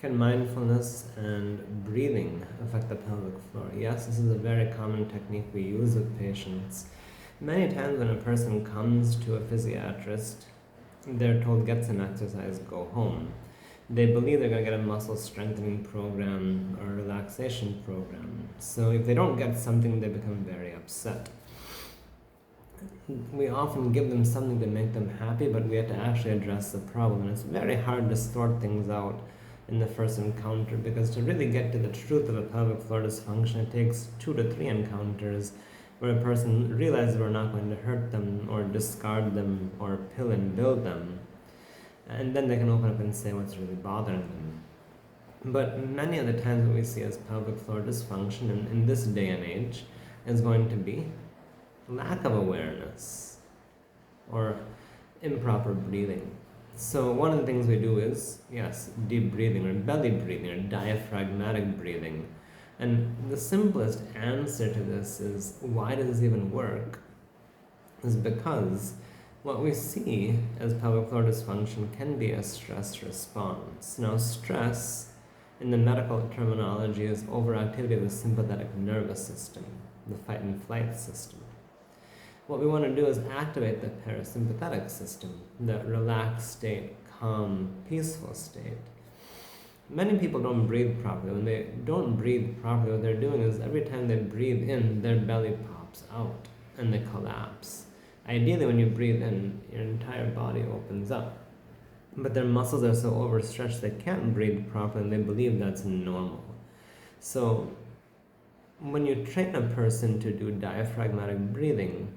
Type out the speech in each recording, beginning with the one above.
Can mindfulness and breathing affect the pelvic floor? Yes, this is a very common technique we use with patients. Many times when a person comes to a physiatrist, they're told get some exercise, go home. They believe they're going to get a muscle strengthening program or a relaxation program. So if they don't get something, they become very upset. We often give them something to make them happy, but we have to actually address the problem. And it's very hard to sort things out in the first encounter, because to really get to the truth of a pelvic floor dysfunction, it takes 2 to 3 encounters where a person realizes we're not going to hurt them or discard them or pill and bill them. And then they can open up and say what's really bothering them. But many of the times what we see as pelvic floor dysfunction in this day and age is going to be lack of awareness or improper breathing. So one of the things we do is, yes, deep breathing or belly breathing or diaphragmatic breathing. And the simplest answer to this is, why does this even work? Is because what we see as pelvic floor dysfunction can be a stress response. Now, stress in the medical terminology is overactivity of the sympathetic nervous system, the fight and flight system. What we want to do is activate the parasympathetic system, the relaxed state, calm, peaceful state. Many people don't breathe properly. When they don't breathe properly, what they're doing is every time they breathe in, their belly pops out and they collapse. Ideally, when you breathe in, your entire body opens up. But their muscles are so overstretched they can't breathe properly, and they believe that's normal. So when you train a person to do diaphragmatic breathing,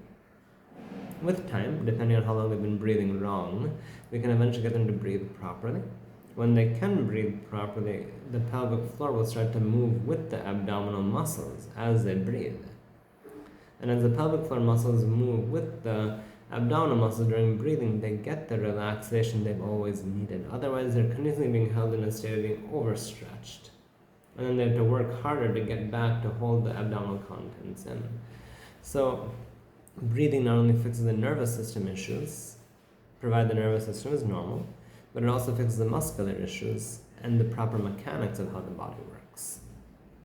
with time, depending on how long they've been breathing wrong, we can eventually get them to breathe properly. When they can breathe properly, the pelvic floor will start to move with the abdominal muscles as they breathe. And as the pelvic floor muscles move with the abdominal muscles during breathing, they get the relaxation they've always needed. Otherwise, they're continuously being held in a state of being overstretched. And then they have to work harder to get back to hold the abdominal contents in. So breathing not only fixes the nervous system issues, provided the nervous system is normal, but it also fixes the muscular issues and the proper mechanics of how the body works.